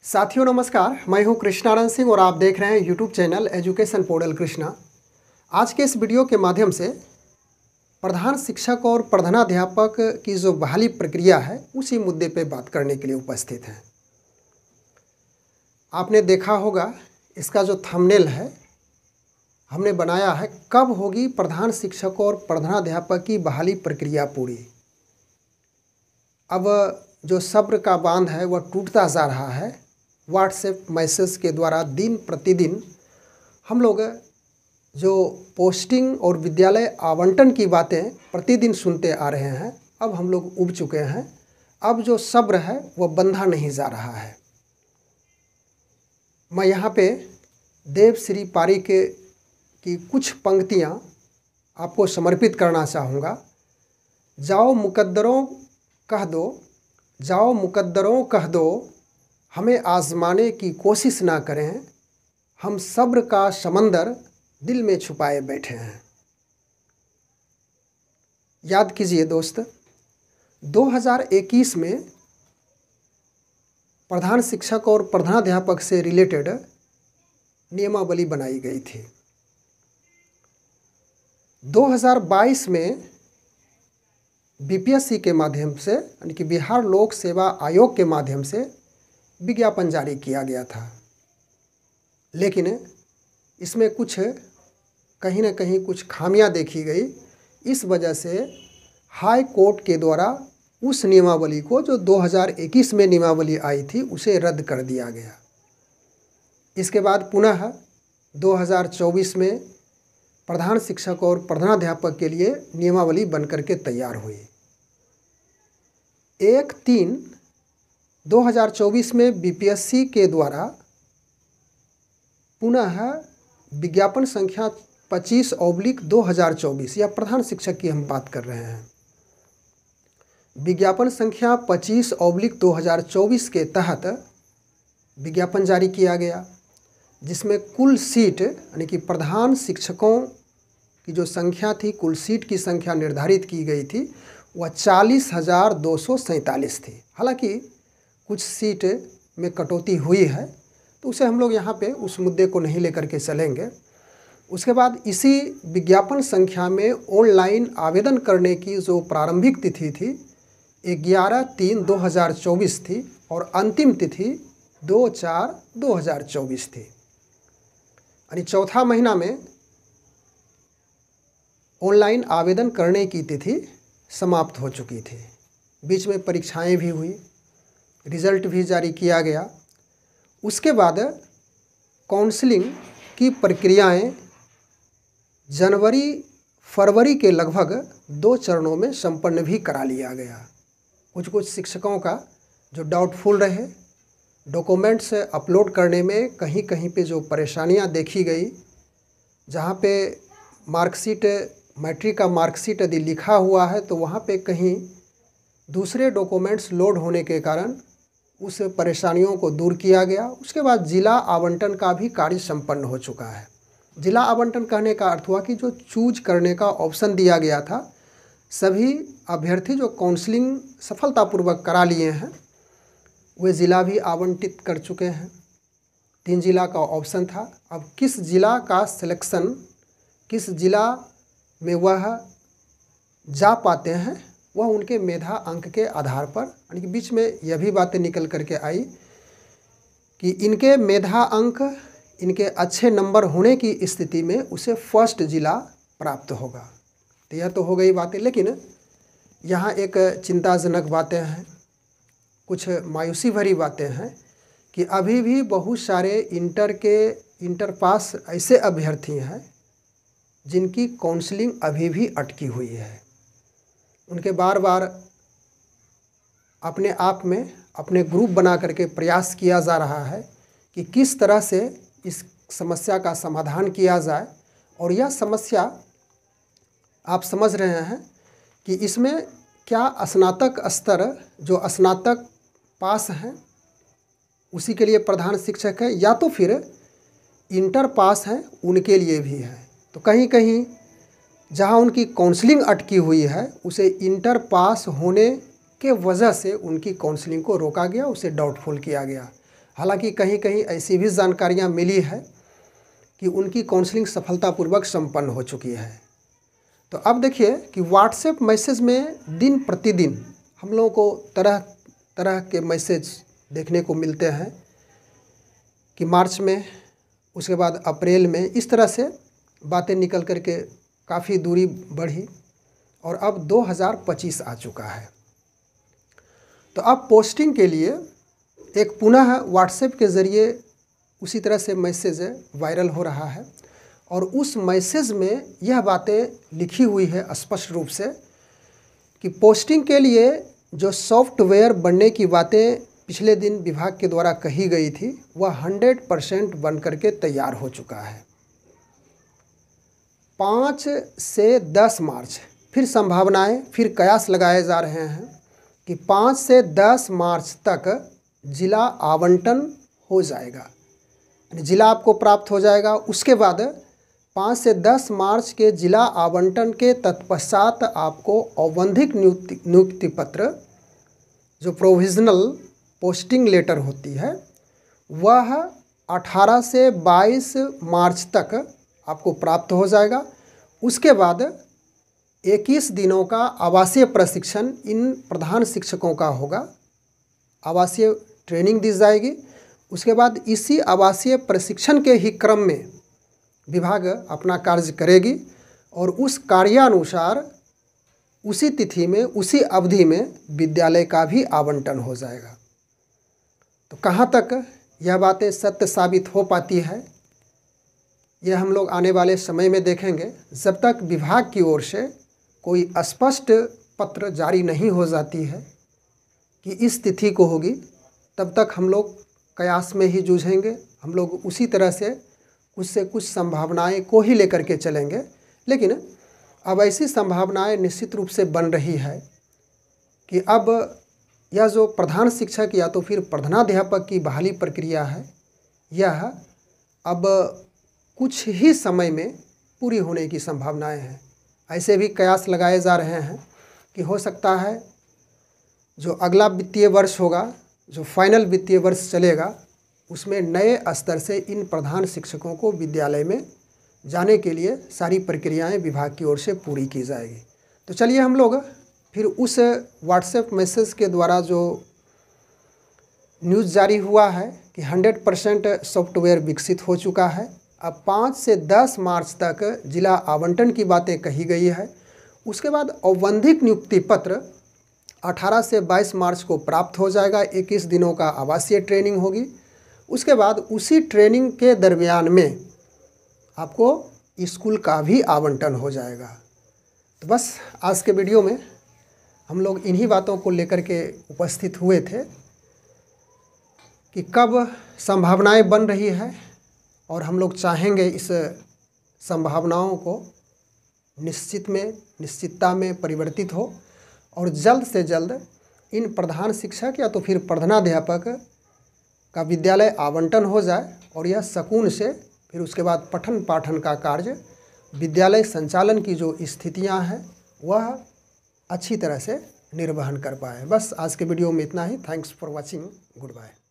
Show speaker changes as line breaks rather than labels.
साथियों नमस्कार, मैं हूं कृष्णानंद सिंह और आप देख रहे हैं YouTube channel education portal Krishna. आज के इस वीडियो के माध्यम से प्रधान शिक्षक और प्रधानाध्यापक की जो बहाली प्रक्रिया है उसी मुद्दे पे बात करने के लिए उपस्थित हैं। आपने देखा होगा इसका जो थंबनेल है हमने बनाया है, कब होगी प्रधान शिक्षक और प्रधानाध्यापक की बहाली प्रक्रिया पूरी। अब जो सब्र का बांध है वह टूटता जा रहा है। व्हाट्सएप मैसेज के द्वारा दिन प्रतिदिन हम लोग जो पोस्टिंग और विद्यालय आवंटन की बातें प्रतिदिन सुनते आ रहे हैं, अब हम लोग उब चुके हैं। अब जो सब्र है वह बंधा नहीं जा रहा है। मैं यहाँ पे देवश्री पारिक की कुछ पंक्तियाँ आपको समर्पित करना चाहूँगा। जाओ मुकद्दरों कह दो, जाओ मुकद्दरों कह दो, हमें आजमाने की कोशिश ना करें, हम सब्र का समंदर दिल में छुपाए बैठे हैं। याद कीजिए दोस्त, 2021 में प्रधान शिक्षक और प्रधानाध्यापक से रिलेटेड नियमावली बनाई गई थी। 2022 में बीपीएससी के माध्यम से यानी कि बिहार लोक सेवा आयोग के माध्यम से विज्ञापन जारी किया गया था, लेकिन इसमें कुछ कहीं न कहीं कुछ खामियां देखी गई। इस वजह से हाई कोर्ट के द्वारा उस नियमावली को, जो 2021 में नियमावली आई थी, उसे रद्द कर दिया गया। इसके बाद पुनः 2024 में प्रधान शिक्षक और प्रधानाध्यापक के लिए नियमावली बनकर के तैयार हुई। 1/3/2024 में बीपीएससी के द्वारा पुनः विज्ञापन संख्या 25/2024, या प्रधान शिक्षक की हम बात कर रहे हैं, विज्ञापन संख्या 25/2024 के तहत विज्ञापन जारी किया गया, जिसमें कुल सीट यानी कि प्रधान शिक्षकों की जो संख्या थी, कुल सीट की संख्या निर्धारित की गई थी, वह 40,247 थी। हालांकि कुछ सीट में कटौती हुई है, तो उसे हम लोग यहाँ पे उस मुद्दे को नहीं लेकर के चलेंगे। उसके बाद इसी विज्ञापन संख्या में ऑनलाइन आवेदन करने की जो प्रारंभिक तिथि थी 11/3/2024 थी और अंतिम तिथि 2/4/2024 थी। यानी चौथा महीना में ऑनलाइन आवेदन करने की तिथि समाप्त हो चुकी थी। बीच में परीक्षाएं भी हुई, रिज़ल्ट भी जारी किया गया। उसके बाद काउंसलिंग की प्रक्रियाएं जनवरी-फरवरी के लगभग 2 चरणों में संपन्न भी करा लिया गया। कुछ शिक्षकों का जो डाउटफुल रहे, डॉक्यूमेंट्स अपलोड करने में कहीं कहीं पे जो परेशानियां देखी गई, जहां पे मार्कशीट, मैट्रिक का मार्कशीट यदि लिखा हुआ है तो वहां पे कहीं दूसरे डॉक्यूमेंट्स लोड होने के कारण उस परेशानियों को दूर किया गया। उसके बाद जिला आवंटन का भी कार्य संपन्न हो चुका है। जिला आवंटन कहने का अर्थ हुआ कि जो चूज करने का ऑप्शन दिया गया था, सभी अभ्यर्थी जो काउंसलिंग सफलतापूर्वक करा लिए हैं वे ज़िला भी आवंटित कर चुके हैं। 3 जिला का ऑप्शन था। अब किस जिला का सिलेक्शन, किस जिला में वह जा पाते हैं, वह उनके मेधा अंक के आधार पर, यानी कि बीच में यह भी बातें निकल करके आई कि इनके मेधा अंक, इनके अच्छे नंबर होने की स्थिति में उसे फर्स्ट जिला प्राप्त होगा। तो यह तो हो गई बातें, लेकिन यहाँ एक चिंताजनक बातें हैं, कुछ मायूसी भरी बातें हैं कि अभी भी बहुत सारे इंटर पास ऐसे अभ्यर्थी हैं जिनकी काउंसलिंग अभी भी अटकी हुई है। उनके बार बार अपने आप में अपने ग्रुप बना करके प्रयास किया जा रहा है कि किस तरह से इस समस्या का समाधान किया जाए। और यह समस्या आप समझ रहे हैं कि इसमें क्या स्नातक स्तर, जो स्नातक पास हैं उसी के लिए प्रधान शिक्षक है, या तो फिर इंटर पास हैं उनके लिए भी है। तो कहीं कहीं जहां उनकी काउंसलिंग अटकी हुई है उसे इंटर पास होने के वजह से उनकी काउंसलिंग को रोका गया, उसे डाउटफुल किया गया। हालांकि कहीं कहीं ऐसी भी जानकारियां मिली है कि उनकी काउंसलिंग सफलतापूर्वक संपन्न हो चुकी है। तो अब देखिए कि व्हाट्सएप मैसेज में दिन प्रतिदिन हम लोगों को तरह तरह के मैसेज देखने को मिलते हैं कि मार्च में, उसके बाद अप्रैल में, इस तरह से बातें निकल कर के काफ़ी दूरी बढ़ी और अब 2025 आ चुका है। तो अब पोस्टिंग के लिए एक पुनः व्हाट्सएप के ज़रिए उसी तरह से मैसेज वायरल हो रहा है और उस मैसेज में यह बातें लिखी हुई है स्पष्ट रूप से कि पोस्टिंग के लिए जो सॉफ्टवेयर बनने की बातें पिछले दिन विभाग के द्वारा कही गई थी वह 100% बन करके तैयार हो चुका है। 5 से 10 मार्च फिर संभावनाएं, फिर कयास लगाए जा रहे हैं कि 5 से 10 मार्च तक जिला आवंटन हो जाएगा, जिला आपको प्राप्त हो जाएगा। उसके बाद 5 से 10 मार्च के जिला आवंटन के तत्पश्चात आपको औपबंधिक नियुक्ति पत्र, जो प्रोविजनल पोस्टिंग लेटर होती है, वह 18 से 22 मार्च तक आपको प्राप्त हो जाएगा। उसके बाद 21 दिनों का आवासीय प्रशिक्षण इन प्रधान शिक्षकों का होगा, आवासीय ट्रेनिंग दी जाएगी। उसके बाद इसी आवासीय प्रशिक्षण के ही क्रम में विभाग अपना कार्य करेगी और उस कार्यानुसार उसी तिथि में, उसी अवधि में विद्यालय का भी आवंटन हो जाएगा। तो कहाँ तक यह बातें सत्य साबित हो पाती है, यह हम लोग आने वाले समय में देखेंगे। जब तक विभाग की ओर से कोई स्पष्ट पत्र जारी नहीं हो जाती है कि इस तिथि को होगी, तब तक हम लोग कयास में ही जूझेंगे। हम लोग उसी तरह से कुछ संभावनाएं को ही लेकर के चलेंगे। लेकिन अब ऐसी संभावनाएं निश्चित रूप से बन रही है कि अब यह जो प्रधान शिक्षक या तो फिर प्रधानाध्यापक की बहाली प्रक्रिया है, यह अब कुछ ही समय में पूरी होने की संभावनाएं हैं। ऐसे भी कयास लगाए जा रहे हैं कि हो सकता है जो अगला वित्तीय वर्ष होगा, जो फाइनल वित्तीय वर्ष चलेगा, उसमें नए स्तर से इन प्रधान शिक्षकों को विद्यालय में जाने के लिए सारी प्रक्रियाएं विभाग की ओर से पूरी की जाएगी। तो चलिए हम लोग फिर उस व्हाट्सएप मैसेज के द्वारा जो न्यूज़ जारी हुआ है कि 100% सॉफ्टवेयर विकसित हो चुका है, अब 5 से 10 मार्च तक जिला आवंटन की बातें कही गई है। उसके बाद औपबंधिक नियुक्ति पत्र 18 से 22 मार्च को प्राप्त हो जाएगा। 21 दिनों का आवासीय ट्रेनिंग होगी। उसके बाद उसी ट्रेनिंग के दरमियान में आपको स्कूल का भी आवंटन हो जाएगा। तो बस आज के वीडियो में हम लोग इन्हीं बातों को लेकर के उपस्थित हुए थे कि कब संभावनाएं बन रही है और हम लोग चाहेंगे इस संभावनाओं को निश्चितता में परिवर्तित हो और जल्द से जल्द इन प्रधान शिक्षक या तो फिर प्रधानाध्यापक का विद्यालय आवंटन हो जाए और यह सुकून से फिर उसके बाद पठन पाठन का कार्य, विद्यालय संचालन की जो स्थितियां हैं वह अच्छी तरह से निर्वहन कर पाए। बस आज के वीडियो में इतना ही। Thanks for watching. Good bye.